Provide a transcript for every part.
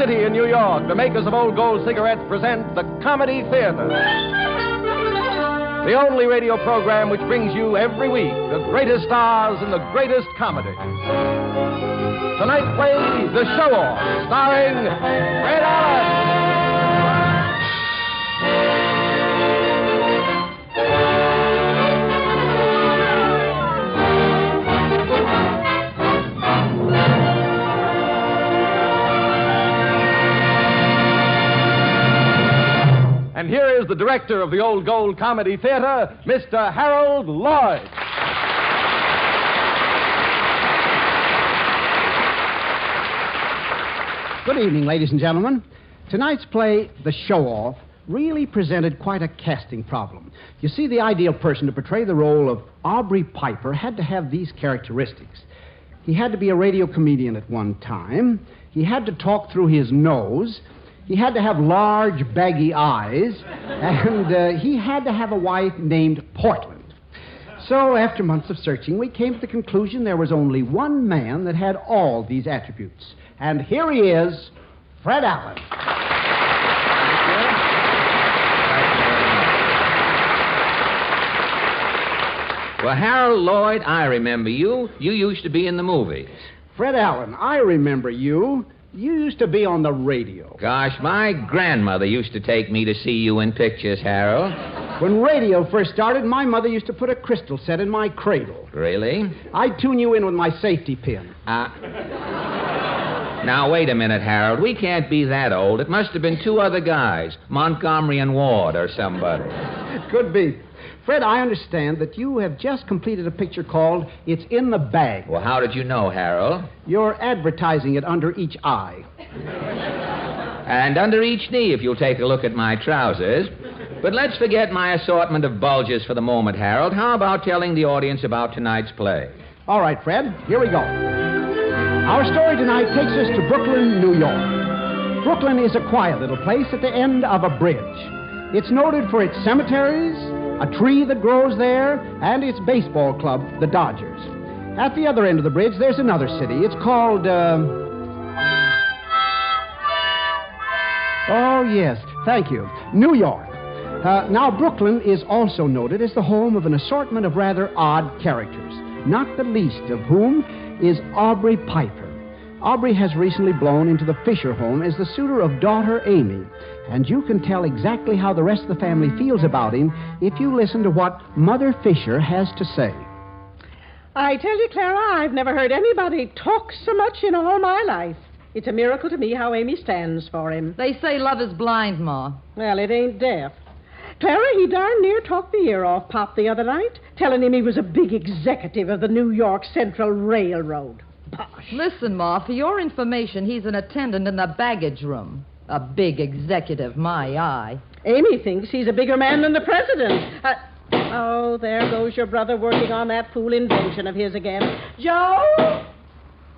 City in New York, the makers of Old Gold cigarettes present the Comedy Theater. The only radio program which brings you every week the greatest stars and the greatest comedy. Tonight plays The Showoff, starring Fred Allen. And here is the director of the Old Gold Comedy Theater, Mr. Harold Lloyd. Good evening, ladies and gentlemen. Tonight's play, The Showoff, really presented quite a casting problem. You see, the ideal person to portray the role of Aubrey Piper had to have these characteristics. He had to be a radio comedian at one time. He had to talk through his nose. He had to have large, baggy eyes, and he had to have a wife named Portland. So, after months of searching, we came to the conclusion there was only one man that had all these attributes. And here he is, Fred Allen. Well, Harold Lloyd, I remember you. You used to be in the movies. Fred Allen, I remember you. You used to be on the radio. Gosh, my grandmother used to take me to see you in pictures, Harold. When radio first started, my mother used to put a crystal set in my cradle. Really? I'd tune you in with my safety pin. Now, wait a minute, Harold. We can't be that old. It must have been two other guys, Montgomery and Ward or somebody. Could be. Fred, I understand that you have just completed a picture called It's in the Bag. Well, how did you know, Harold? You're advertising it under each eye. And under each knee, if you'll take a look at my trousers. But let's forget my assortment of bulges for the moment, Harold. How about telling the audience about tonight's play? All right, Fred, here we go. Our story tonight takes us to Brooklyn, New York. Brooklyn is a quiet little place at the end of a bridge. It's noted for its cemeteries, a tree that grows there, and its baseball club, the Dodgers. At the other end of the bridge, there's another city. It's called, Oh, yes, thank you. New York. Now, Brooklyn is also noted as the home of an assortment of rather odd characters, not the least of whom is Aubrey Piper. Aubrey has recently blown into the Fisher home as the suitor of daughter Amy, and you can tell exactly how the rest of the family feels about him if you listen to what Mother Fisher has to say. I tell you, Clara, I've never heard anybody talk so much in all my life. It's a miracle to me how Amy stands for him. They say love is blind, Ma. Well, it ain't deaf. Clara, he darn near talked the ear off Pop the other night, telling him he was a big executive of the New York Central Railroad. Bosh. Listen, Ma, for your information, he's an attendant in the baggage room. A big executive, my eye. Amy thinks he's a bigger man than the president. Oh, there goes your brother working on that fool invention of his again. Joe?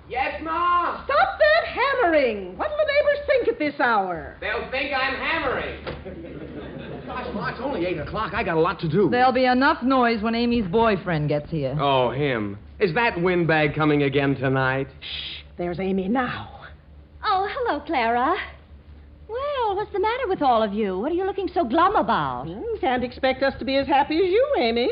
Yes, Ma? Stop that hammering. What'll the neighbors think at this hour? They'll think I'm hammering. Gosh, Ma, it's only 8 o'clock. I got a lot to do. There'll be enough noise when Amy's boyfriend gets here. Oh, him. Is that windbag coming again tonight? Shh, there's Amy now. Oh, hello, Clara. Well, what's the matter with all of you? What are you looking so glum about? Can't expect us to be as happy as you, Amy.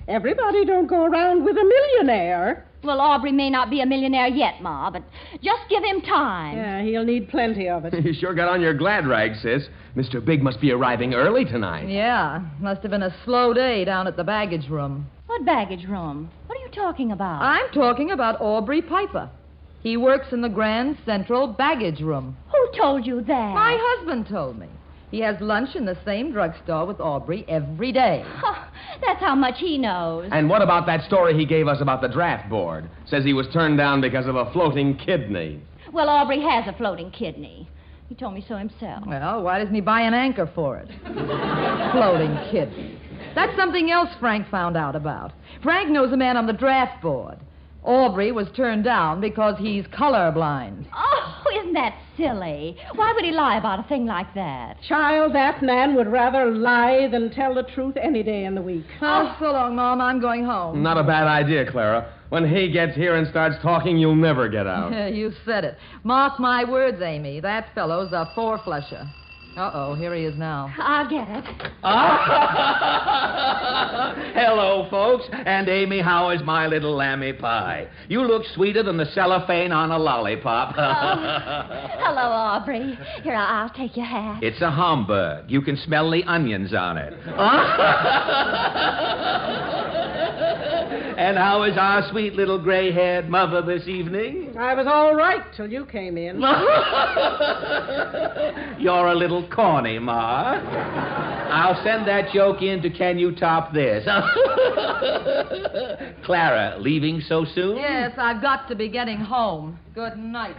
Everybody don't go around with a millionaire. Well, Aubrey may not be a millionaire yet, Ma, but just give him time. Yeah, he'll need plenty of it. You sure got on your glad rag, sis. Mr. Big must be arriving early tonight. Yeah, must have been a slow day down at the baggage room. What baggage room? What are you talking about? I'm talking about Aubrey Piper. He works in the Grand Central baggage room. Who told you that? My husband told me. He has lunch in the same drugstore with Aubrey every day. Oh, that's how much he knows. And what about that story he gave us about the draft board? Says he was turned down because of a floating kidney. Well, Aubrey has a floating kidney. He told me so himself. Well, why doesn't he buy an anchor for it? Floating kidney. That's something else Frank found out about. Frank knows a man on the draft board. Aubrey was turned down because he's colorblind. Oh, isn't that silly? Why would he lie about a thing like that? Child, that man would rather lie than tell the truth any day in the week. Oh, so long, Mom. I'm going home. Not a bad idea, Clara. When he gets here and starts talking, you'll never get out. You said it. Mark my words, Amy. That fellow's a four-flesher. Uh-oh, here he is now. I'll get it. Hello, folks. And, Amy, how is my little lammy pie? You look sweeter than the cellophane on a lollipop. Hello, Aubrey. Here, I'll take your hat. It's a Hamburg. You can smell the onions on it. And how is our sweet little gray-haired mother this evening? I was all right till you came in. You're a little corny, Ma. I'll send that joke in to Can You Top This? Clara, leaving so soon? Yes, I've got to be getting home. Good night.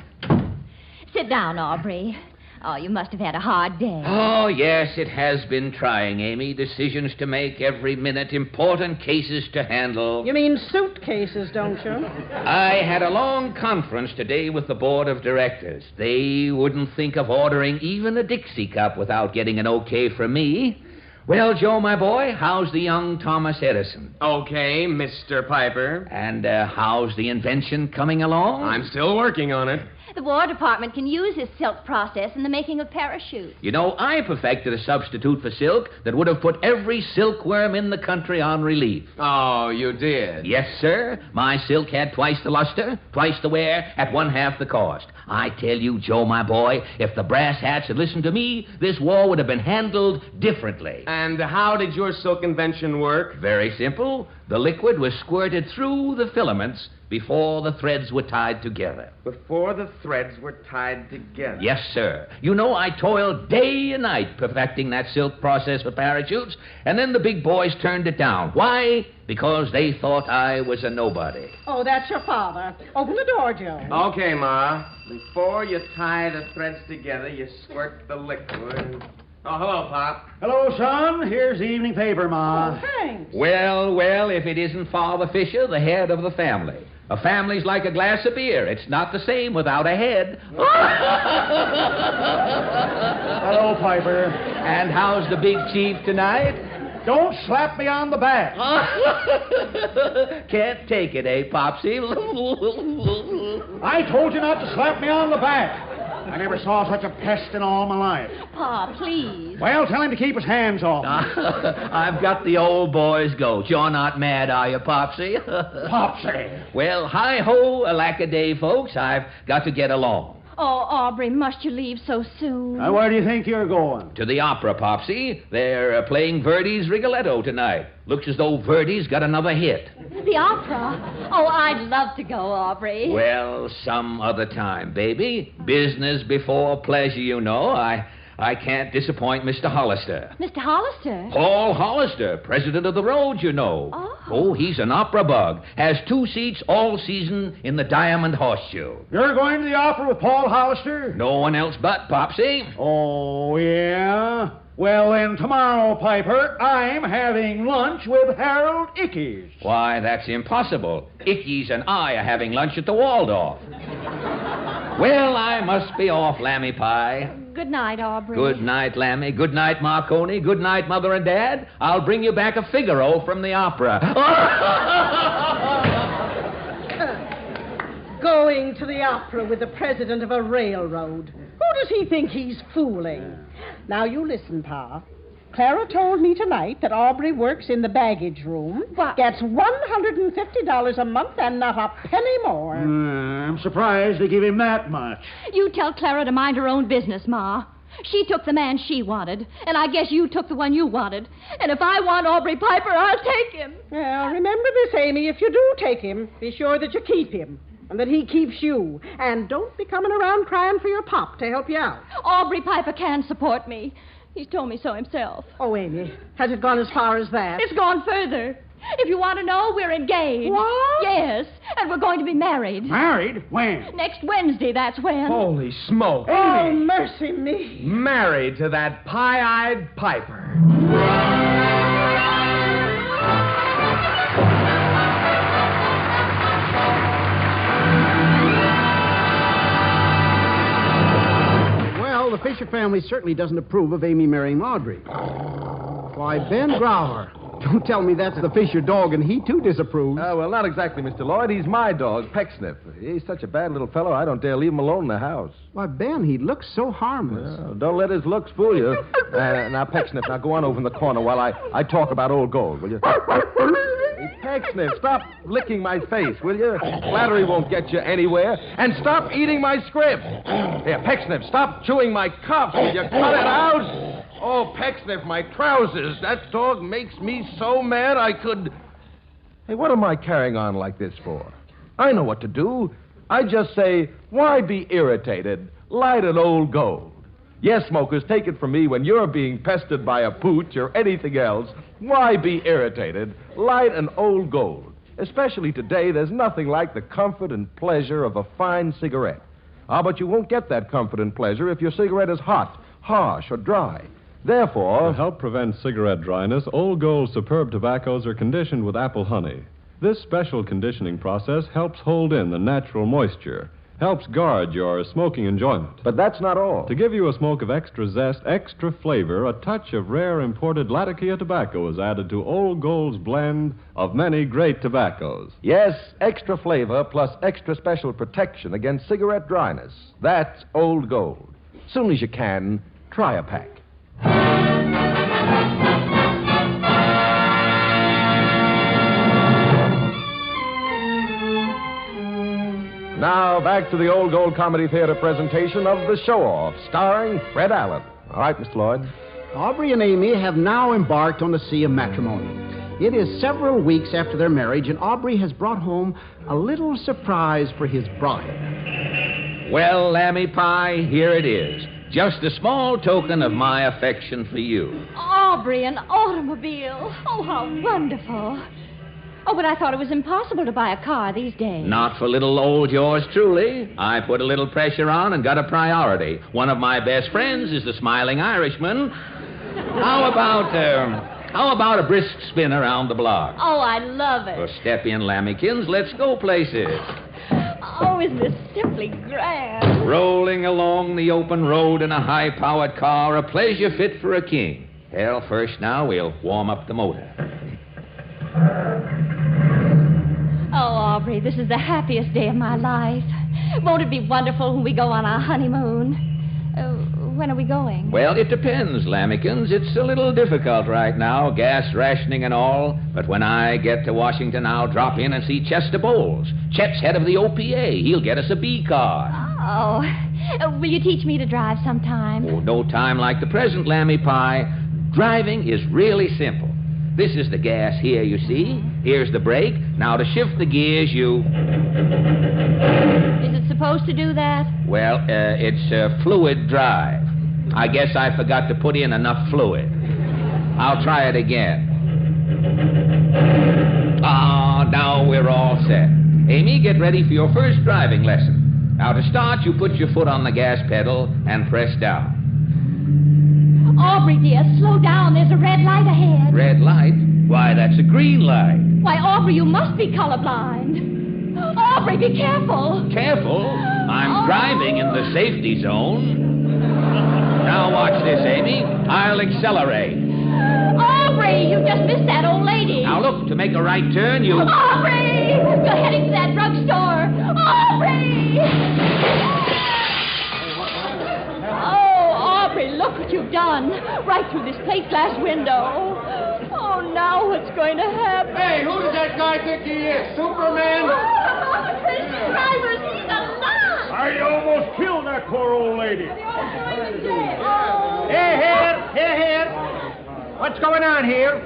Sit down, Aubrey. Oh, you must have had a hard day. Oh, yes, it has been trying, Amy. Decisions to make every minute, important cases to handle. You mean suitcases, don't you? I had a long conference today with the board of directors. They wouldn't think of ordering even a Dixie cup without getting an okay from me. Well, Joe, my boy, how's the young Thomas Edison? Okay, Mr. Piper. And how's the invention coming along? I'm still working on it. The War Department can use his silk process in the making of parachutes. You know, I perfected a substitute for silk that would have put every silkworm in the country on relief. Oh, you did? Yes, sir. My silk had twice the luster, twice the wear, at one half the cost. I tell you, Joe, my boy, if the brass hats had listened to me, this war would have been handled differently. And how did your silk invention work? Very simple. The liquid was squirted through the filaments before the threads were tied together. Before the threads were tied together? Yes, sir. You know, I toiled day and night perfecting that silk process for parachutes, and then the big boys turned it down. Why? Because they thought I was a nobody. Oh, that's your father. Open the door, Joe. Okay, Ma. Before you tie the threads together, you squirt the liquid. Oh, hello, Pop. Hello, son. Here's the evening paper, Ma. Oh, thanks. Well, well, if it isn't Father Fisher, the head of the family. A family's like a glass of beer. It's not the same without a head. Hello, Piper. And how's the big chief tonight? Don't slap me on the back. Can't take it, eh, Popsy? I told you not to slap me on the back. I never saw such a pest in all my life. Pa, please. Well, tell him to keep his hands off me. I've got the old boy's goat. You're not mad, are you, Popsy? Popsy. Well, hi-ho, alack-a-day, folks. I've got to get along. Oh, Aubrey, must you leave so soon? Now, where do you think you're going? To the opera, Popsy. They're playing Verdi's Rigoletto tonight. Looks as though Verdi's got another hit. The opera? Oh, I'd love to go, Aubrey. Well, some other time, baby. Business before pleasure, you know. I can't disappoint Mr. Hollister. Mr. Hollister? Paul Hollister, president of the road, you know. Oh, he's an opera bug. Has 2 seats all season in the Diamond Horseshoe. You're going to the opera with Paul Hollister? No one else but Popsy. Oh, yeah? Well, then, tomorrow, Piper, I'm having lunch with Harold Ickes. Why, that's impossible. Ickes and I are having lunch at the Waldorf. Well, I must be off, Lammy Pie. Good night, Aubrey. Good night, Lammy. Good night, Marconi. Good night, Mother and Dad. I'll bring you back a Figaro from the opera. Going to the opera with the president of a railroad. Who does he think he's fooling? Now, you listen, Pa. Clara told me tonight that Aubrey works in the baggage room, gets $150 a month, and not a penny more. I'm surprised they give him that much. You tell Clara to mind her own business, Ma. She took the man she wanted, and I guess you took the one you wanted. And if I want Aubrey Piper, I'll take him. Well, remember this, Amy. If you do take him, be sure that you keep him. And that he keeps you. And don't be coming around crying for your pop to help you out. Aubrey Piper can support me. He's told me so himself. Oh, Amy, has it gone as far as that? It's gone further. If you want to know, we're engaged. What? Yes, and we're going to be married. Married? When? Next Wednesday, that's when. Holy smoke. Oh, mercy me. Married to that pie-eyed Piper. The Fisher family certainly doesn't approve of Amy marrying Audrey. Why, Ben Grauer, Don't tell me that's the Fisher dog, and he, too, disapproves. Well, not exactly, Mr. Lloyd. He's my dog, Pecksniff. He's such a bad little fellow, I don't dare leave him alone in the house. Why, Ben, he looks so harmless. Don't let his looks fool you. Now, Pecksniff, now go on over in the corner while I talk about old gold, will you? Hey, Pecksniff, stop licking my face, will you? Flattery won't get you anywhere. And stop eating my script. Here, Pecksniff, stop chewing my cuff. Will you cut it out? Oh, Pecksniff, my trousers. That dog makes me so mad I could... Hey, what am I carrying on like this for? I know what to do. I just say, why be irritated? Light an old gold. Yes, smokers, take it from me, when you're being pestered by a pooch or anything else, why be irritated? Light an old gold. Especially today, there's nothing like the comfort and pleasure of a fine cigarette. But you won't get that comfort and pleasure if your cigarette is hot, harsh, or dry. Therefore... To help prevent cigarette dryness, Old Gold superb tobaccos are conditioned with apple honey. This special conditioning process helps hold in the natural moisture, helps guard your smoking enjoyment. But that's not all. To give you a smoke of extra zest, extra flavor, a touch of rare imported Latakia tobacco is added to Old Gold's blend of many great tobaccos. Yes, extra flavor plus extra special protection against cigarette dryness. That's Old Gold. Soon as you can, try a pack. Now, back to the Old Gold Comedy Theater presentation of The Showoff, starring Fred Allen. All right, Mr. Lloyd. Aubrey and Amy have now embarked on the sea of matrimony. It is several weeks after their marriage, and Aubrey has brought home a little surprise for his bride. Well, Lammy Pie, here it is. Just a small token of my affection for you. Aubrey, an automobile. Oh, how wonderful. Oh, but I thought it was impossible to buy a car these days. Not for little old yours truly. I put a little pressure on and got a priority. One of my best friends is the smiling Irishman. How about a brisk spin around the block? Oh, I love it. Well, step in, Lammykins. Let's go places. Oh, isn't this simply grand? Rolling along the open road in a high-powered car, a pleasure fit for a king. Well, first now, we'll warm up the motor. Oh, Aubrey, this is the happiest day of my life. Won't it be wonderful when we go on our honeymoon? When are we going? Well, it depends, Lammykins. It's a little difficult right now, gas rationing and all. But when I get to Washington, I'll drop in and see Chester Bowles. Chet's head of the OPA. He'll get us a B car. Oh, will you teach me to drive sometime? Oh, no time like the present, Lammy Pie. Driving is really simple. This is the gas here, you see. Here's the brake. Now, to shift the gears, you... Is it supposed to do that? Well, it's fluid drive. I guess I forgot to put in enough fluid. I'll try it again. Now we're all set. Amy, get ready for your first driving lesson. Now, to start, you put your foot on the gas pedal and press down. Aubrey, dear, slow down. There's a red light ahead. Red light? Why, that's a green light. Why, Aubrey, you must be colorblind. Aubrey, be careful. Careful? I'm driving in the safety zone. Now watch this, Amy. I'll accelerate. Aubrey, you just missed that old lady. Now look, to make a right turn, you... Aubrey! You're heading to that drugstore. Aubrey! Aubrey, look what you've done. Right through this plate glass window. Oh, now what's going to happen? Hey, who does that guy think he is? Superman? This driver, he's alive. I almost killed that poor old lady. Here. What's going on here?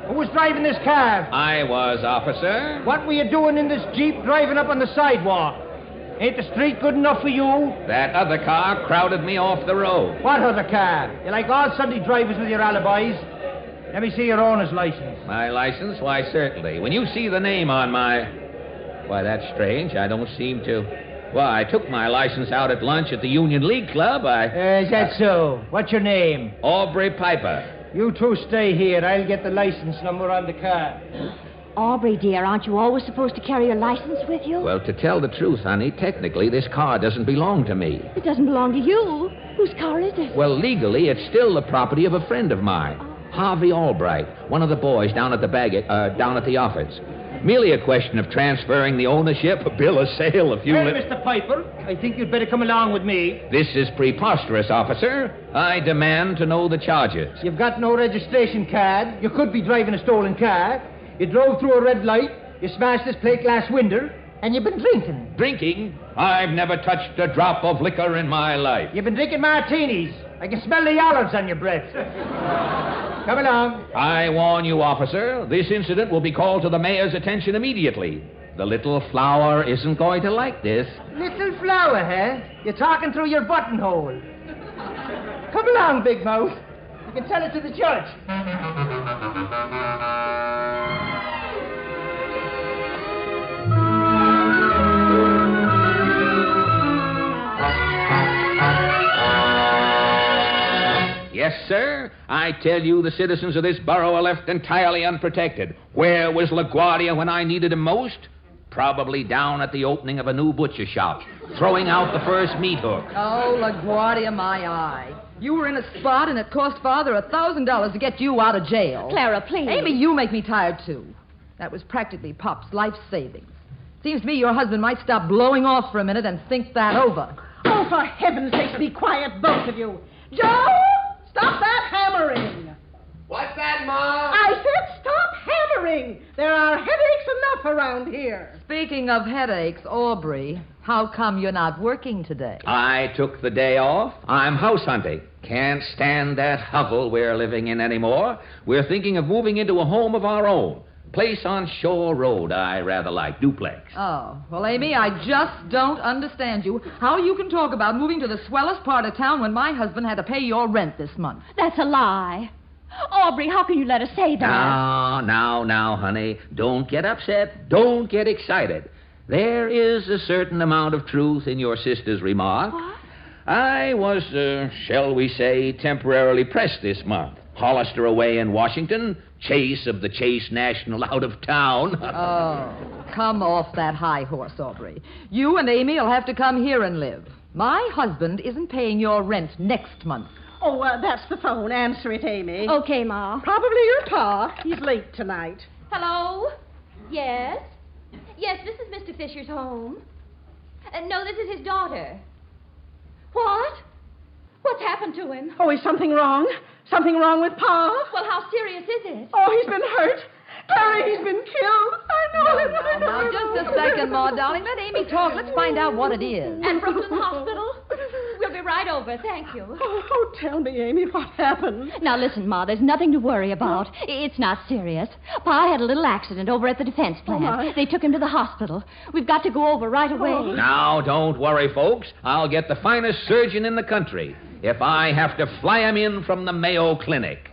Who was driving this car? I was, officer. What were you doing in this Jeep driving up on the sidewalk? Ain't the street good enough for you? That other car crowded me off the road. What other car? You like all Sunday drivers with your alibis? Let me see your owner's license. My license? Why, certainly. When you see the name on my... Why, that's strange. I don't seem to... Why, I took my license out at lunch at the Union League Club. Is that so? What's your name? Aubrey Piper. You two stay here. I'll get the license number on the car. Aubrey, dear, aren't you always supposed to carry your license with you? Well, to tell the truth, honey, technically this car doesn't belong to me. It doesn't belong to you. Whose car is it? Well, legally, it's still the property of a friend of mine. Harvey Albright, one of the boys down at the office. Merely a question of transferring the ownership, a bill of sale, a few... Well, Mr. Piper, I think you'd better come along with me. This is preposterous, officer. I demand to know the charges. You've got no registration card. You could be driving a stolen car. You drove through a red light. You smashed this plate glass window. And you've been drinking. Drinking? I've never touched a drop of liquor in my life. You've been drinking martinis. I can smell the olives on your breath. Come along. I warn you, officer, this incident will be called to the mayor's attention immediately. The little flower isn't going to like this. Little flower, huh? You're talking through your buttonhole. Come along, Big Mouth. You can tell it to the judge. Yes, sir. I tell you, the citizens of this borough are left entirely unprotected. Where was LaGuardia when I needed him most? Probably down at the opening of a new butcher shop, throwing out the first meat hook. Oh, LaGuardia, my eye. You were in a spot, and it cost Father $1,000 to get you out of jail. Clara, please. Amy, you make me tired, too. That was practically Pop's life savings. Seems to me your husband might stop blowing off for a minute and think that over. Oh, for heaven's sake, be quiet, both of you. Joe, stop that hammering. What's that, Ma? I said stop hammering. There are headaches enough around here. Speaking of headaches, Aubrey, how come you're not working today? I took the day off. I'm house hunting. Can't stand that hovel we're living in anymore. We're thinking of moving into a home of our own. Place on Shore Road I rather like, duplex. Oh, well, Amy, I just don't understand you. How you can talk about moving to the swellest part of town when my husband had to pay your rent this month. That's a lie. Aubrey, how can you let us say that? Now, honey. Don't get upset. Don't get excited. There is a certain amount of truth in your sister's remark. What? I was, shall we say, temporarily pressed this month. Hollister away in Washington, Chase of the Chase National out of town. Oh, come off that high horse, Aubrey. You and Amy will have to come here and live. My husband isn't paying your rent next month. Oh, that's the phone. Answer it, Amy. Okay, Ma. Probably your pa. He's late tonight. Hello? Yes? Yes, this is Mr. Fisher's home. No, this is his daughter. What? What's happened to him? Oh, is something wrong? Something wrong with pa? Well, how serious is it? Oh, he's been hurt. Clara, he's been killed. I know it. Now, just a second, Ma, darling. Let Amy talk. Let's find out what it is. At Brooklyn Hospital? We'll be right over. Thank you. Oh, tell me, Amy, what happened? Now, listen, Ma, there's nothing to worry about. It's not serious. Pa had a little accident over at the defense plant. my. They took him to the hospital. We've got to go over right away. Now, don't worry, folks. I'll get the finest surgeon in the country if I have to fly him in from the Mayo Clinic.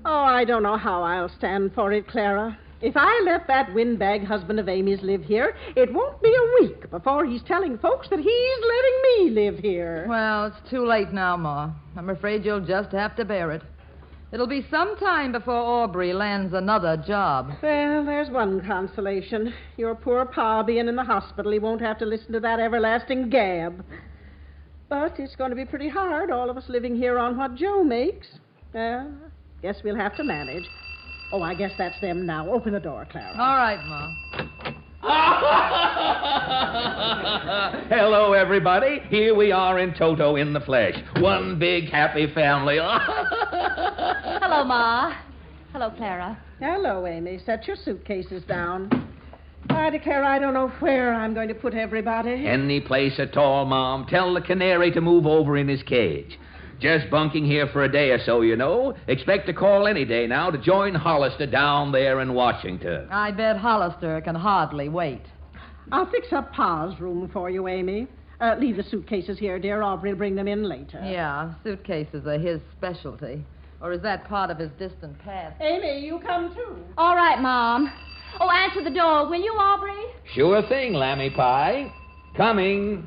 Oh, I don't know how I'll stand for it, Clara. If I let that windbag husband of Amy's live here, it won't be a week before he's telling folks that he's letting me live here. Well, it's too late now, Ma. I'm afraid you'll just have to bear it. It'll be some time before Aubrey lands another job. Well, there's one consolation. Your poor pa being in the hospital, he won't have to listen to that everlasting gab. But it's going to be pretty hard, all of us living here on what Joe makes. Well, guess we'll have to manage. Oh, I guess that's them now. Open the door, Clara. All right, Ma. Hello, everybody. Here we are in toto in the flesh. One big happy family. Hello, Ma. Hello, Clara. Hello, Amy. Set your suitcases down. I declare I don't know where I'm going to put everybody. Any place at all, Mom. Tell the canary to move over in his cage. Just bunking here for a day or so, you know. Expect to call any day now to join Hollister down there in Washington. I bet Hollister can hardly wait. I'll fix up pa's room for you, Amy. Leave the suitcases here, dear. Aubrey will bring them in later. Yeah, suitcases are his specialty. Or is that part of his distant past? Amy, you come too. All right, Mom. Oh, answer the door, will you, Aubrey? Sure thing, Lammy Pie. Coming.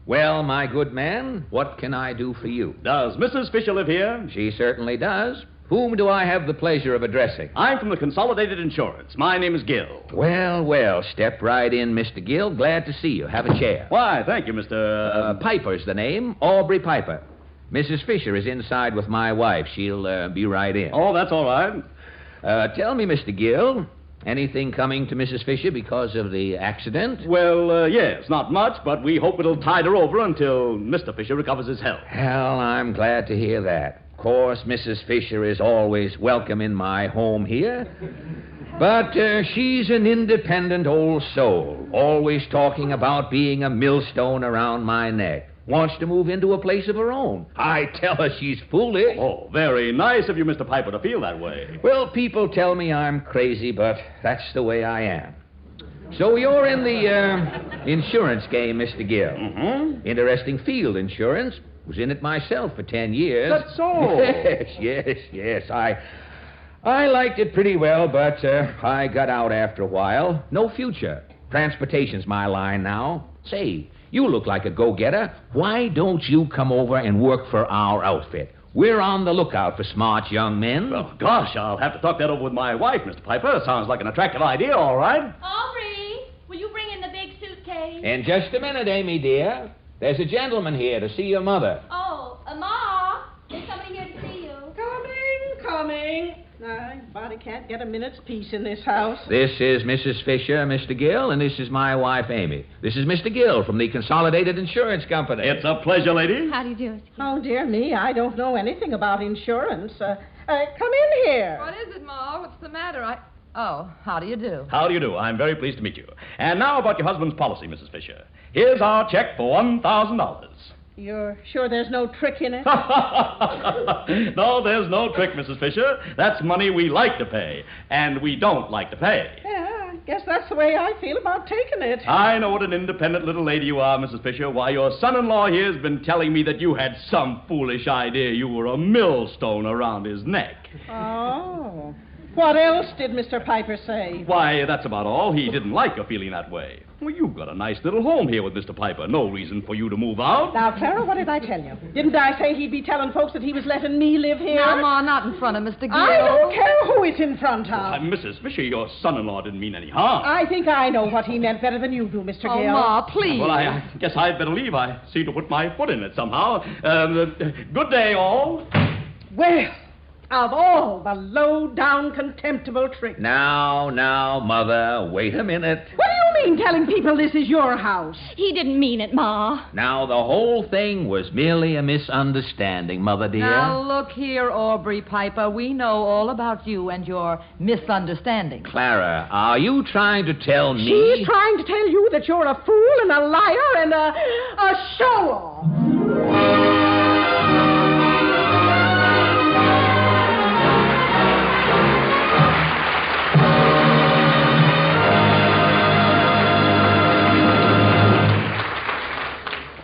Well, my good man, what can I do for you? Does Mrs. Fisher live here? She certainly does. Whom do I have the pleasure of addressing? I'm from the Consolidated Insurance. My name is Gill. Well, well, step right in, Mr. Gill. Glad to see you. Have a chair. Why, thank you, Mr. Piper's the name. Aubrey Piper. Mrs. Fisher is inside with my wife. She'll be right in. Oh, that's all right. Tell me, Mr. Gill, anything coming to Mrs. Fisher because of the accident? Well, yes, not much, but we hope it'll tide her over until Mr. Fisher recovers his health. Well, I'm glad to hear that. Of course, Mrs. Fisher is always welcome in my home here. But she's an independent old soul, always talking about being a millstone around my neck. Wants to move into a place of her own. I tell her she's foolish. Oh, very nice of you, Mr. Piper, to feel that way. Well, people tell me I'm crazy, but that's the way I am. So you're in the insurance game, Mr. Gill. Mm-hmm. Interesting field, insurance. Was in it myself for 10 years. That's so. Yes. I liked it pretty well, but I got out after a while. No future. Transportation's my line now. Say, you look like a go-getter. Why don't you come over and work for our outfit? We're on the lookout for smart young men. Oh, gosh, I'll have to talk that over with my wife, Mr. Piper. Sounds like an attractive idea, all right. Aubrey, will you bring in the big suitcase? In just a minute, Amy, dear. There's a gentleman here to see your mother. Oh, Ma, there's somebody here to see you. Coming. Nobody can't get a minute's peace in this house. This is Mrs. Fisher, Mr. Gill, and this is my wife, Amy. This is Mr. Gill from the Consolidated Insurance Company. It's a pleasure, lady. How do you do, Mr. Gill? Oh, dear me, I don't know anything about insurance. Come in here. What is it, Ma? What's the matter? Oh, how do you do? How do you do? I'm very pleased to meet you. And now about your husband's policy, Mrs. Fisher. Here's our check for $1,000. You're sure there's no trick in it? No, there's no trick, Mrs. Fisher. That's money we like to pay, and we don't like to pay. Yeah, I guess that's the way I feel about taking it. I know what an independent little lady you are, Mrs. Fisher. Why, your son-in-law here's been telling me that you had some foolish idea you were a millstone around his neck. Oh. What else did Mr. Piper say? Why, that's about all. He didn't like your feeling that way. Well, you've got a nice little home here with Mr. Piper. No reason for you to move out. Now, Clara, what did I tell you? Didn't I say he'd be telling folks that he was letting me live here? Now, Ma, not in front of Mr. Gill. I don't care who it's in front of. Mrs. Fisher, your son-in-law didn't mean any harm. I think I know what he meant better than you do, Mr. Oh, Gill. Ma, please. Well, I guess I'd better leave. I seem to put my foot in it somehow. Good day, all. Well, of all the low-down, contemptible tricks. Now, Mother, wait a minute. What do you mean telling people this is your house? He didn't mean it, Ma. Now, the whole thing was merely a misunderstanding, Mother dear. Now, look here, Aubrey Piper. We know all about you and your misunderstanding. Clara, are you trying to tell me... She's trying to tell you that you're a fool and a liar and a show-off.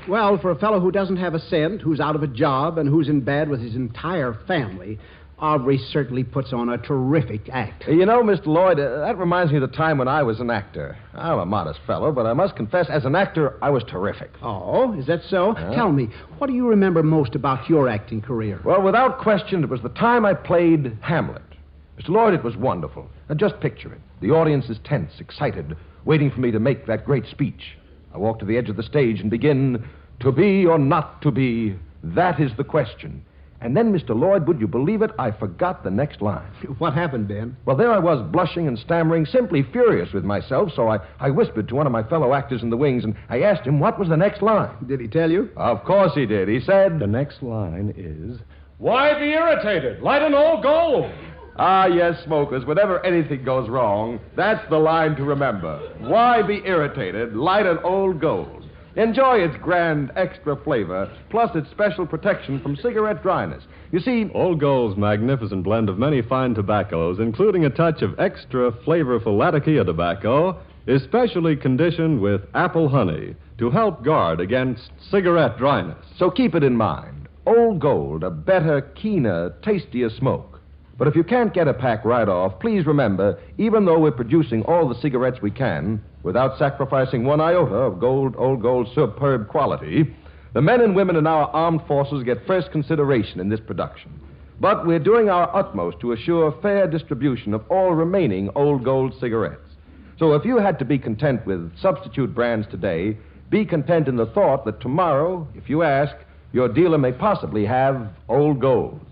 Well, for a fellow who doesn't have a cent, who's out of a job, and who's in bed with his entire family, Aubrey certainly puts on a terrific act. You know, Mr. Lloyd, that reminds me of the time when I was an actor. I'm a modest fellow, but I must confess, as an actor, I was terrific. Oh, is that so? Tell me, what do you remember most about your acting career? Well, without question, it was the time I played Hamlet. Mr. Lloyd, it was wonderful. Now, just picture it. The audience is tense, excited, waiting for me to make that great speech. I walk to the edge of the stage and begin, to be or not to be, that is the question. And then, Mr. Lloyd, would you believe it, I forgot the next line. What happened, Ben? Well, there I was, blushing and stammering, simply furious with myself, so I whispered to one of my fellow actors in the wings, and I asked him what was the next line. Did he tell you? Of course he did. He said... The next line is... Why be irritated? Light an old gold. Ah, yes, smokers, whenever anything goes wrong, that's the line to remember. Why be irritated? Light an old gold. Enjoy its grand extra flavor, plus its special protection from cigarette dryness. You see... Old Gold's magnificent blend of many fine tobaccos, including a touch of extra flavorful Latakia tobacco, is specially conditioned with apple honey to help guard against cigarette dryness. So keep it in mind. Old Gold, a better, keener, tastier smoke. But if you can't get a pack right off, please remember, even though we're producing all the cigarettes we can, without sacrificing one iota of Old Gold's superb quality, the men and women in our armed forces get first consideration in this production. But we're doing our utmost to assure fair distribution of all remaining Old Gold cigarettes. So if you had to be content with substitute brands today, be content in the thought that tomorrow, if you ask, your dealer may possibly have Old Golds.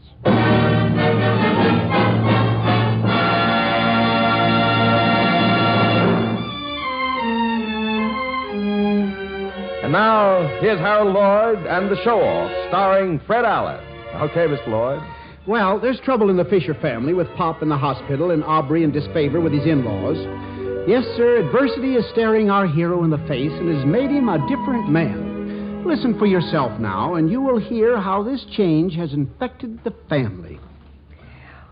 And now, here's Harold Lloyd and the Showoff, starring Fred Allen. Okay, Mr. Lloyd. Well, there's trouble in the Fisher family with Pop in the hospital and Aubrey in disfavor with his in-laws. Yes, sir, adversity is staring our hero in the face and has made him a different man. Listen for yourself now, and you will hear how this change has infected the family.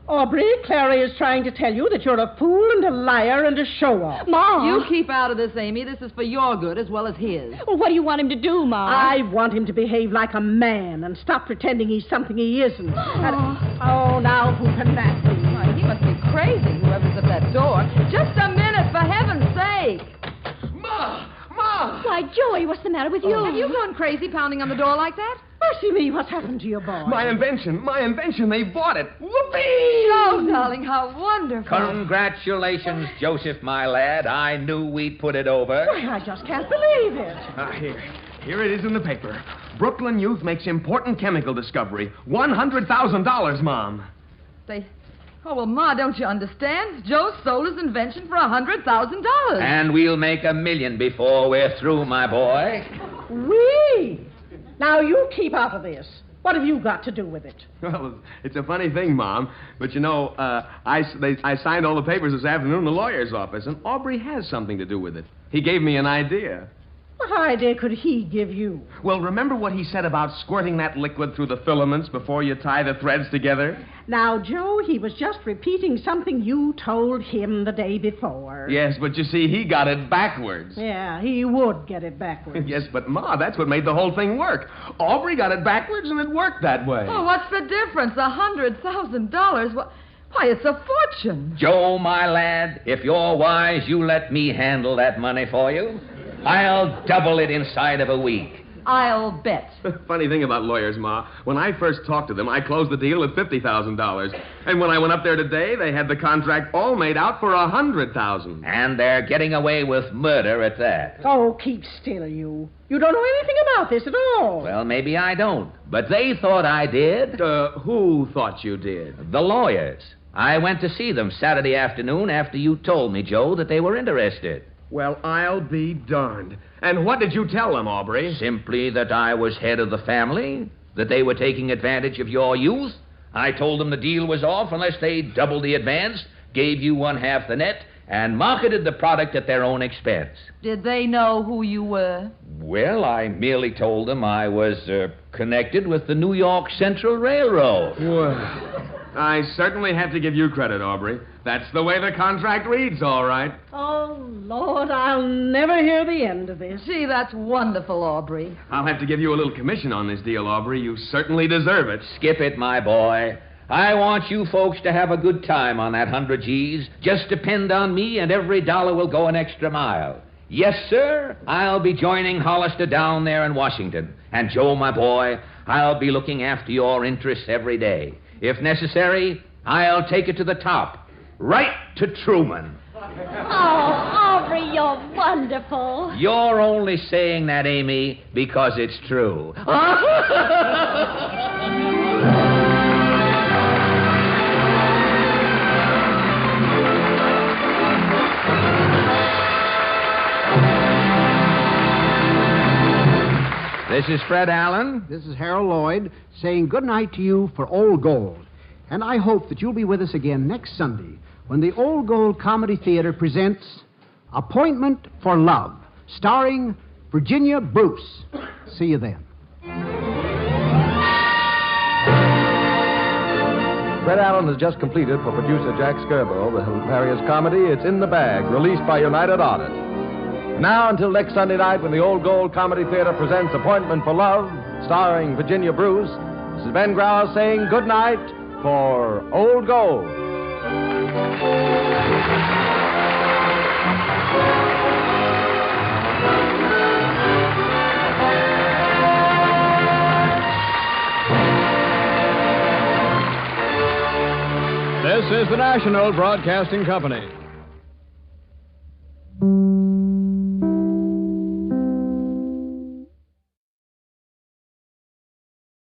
Aubrey, Clara is trying to tell you that you're a fool and a liar and a show-off. Mom! You keep out of this, Amy. This is for your good as well as his. Well, what do you want him to do, Mom? I want him to behave like a man and stop pretending he's something he isn't. Now who can that be? Why, he must be crazy, whoever's at that door. Just a minute, for heaven's sake. Ma! Why, Joey, what's the matter with you? Have you gone crazy pounding on the door like that? Mercy me, what's happened to your boy? My invention, they bought it. Whoopee! Oh, darling, how wonderful. Congratulations, Joseph, my lad. I knew we'd put it over. Why, I just can't believe it. Here it is in the paper. Brooklyn youth makes important chemical discovery. $100,000, Mom. Oh, well, Ma, don't you understand? Joe sold his invention for $100,000. And we'll make $1 million before we're through, my boy. Wee! Now, you keep out of this. What have you got to do with it? Well, it's a funny thing, Mom. But, you know, I signed all the papers this afternoon in the lawyer's office, and Aubrey has something to do with it. He gave me an idea. What idea could he give you? Well, remember what he said about squirting that liquid through the filaments before you tie the threads together? Now, Joe, he was just repeating something you told him the day before. Yes, but you see, he got it backwards. Yeah, he would get it backwards. Yes, but, Ma, that's what made the whole thing work. Aubrey got it backwards, and it worked that way. Oh, what's the difference? $100,000? Why, it's a fortune. Joe, my lad, if you're wise, you let me handle that money for you. I'll double it inside of a week. I'll bet. Funny thing about lawyers, Ma. When I first talked to them, I closed the deal at $50,000. And when I went up there today, they had the contract all made out for $100,000. And they're getting away with murder at that. Oh, keep still, you. You don't know anything about this at all. Well, maybe I don't. But they thought I did. Who thought you did? The lawyers. I went to see them Saturday afternoon after you told me, Joe, that they were interested. Well, I'll be darned. And what did you tell them, Aubrey? Simply that I was head of the family, that they were taking advantage of your youth. I told them the deal was off unless they doubled the advance, gave you 1/2 the net, and marketed the product at their own expense. Did they know who you were? Well, I merely told them I was connected with the New York Central Railroad. Well, I certainly have to give you credit, Aubrey. That's the way the contract reads, all right. Oh, Lord, I'll never hear the end of this. Gee, that's wonderful, Aubrey. I'll have to give you a little commission on this deal, Aubrey. You certainly deserve it. Skip it, my boy. I want you folks to have a good time on that 100 G's. Just depend on me, and every dollar will go an extra mile. Yes, sir, I'll be joining Hollister down there in Washington. And Joe, my boy, I'll be looking after your interests every day. If necessary, I'll take it to the top, right to Truman. Oh, Aubrey, you're wonderful. You're only saying that, Amy, because it's true. This is Fred Allen. This is Harold Lloyd saying good night to you for Old Gold. And I hope that you'll be with us again next Sunday when the Old Gold Comedy Theater presents Appointment for Love, starring Virginia Bruce. See you then. Fred Allen has just completed for producer Jack Scarborough the hilarious comedy It's in the Bag, released by United Artists. Now, until next Sunday night when the Old Gold Comedy Theater presents Appointment for Love, starring Virginia Bruce, this is Ben Grau saying good night for Old Gold. This is the National Broadcasting Company.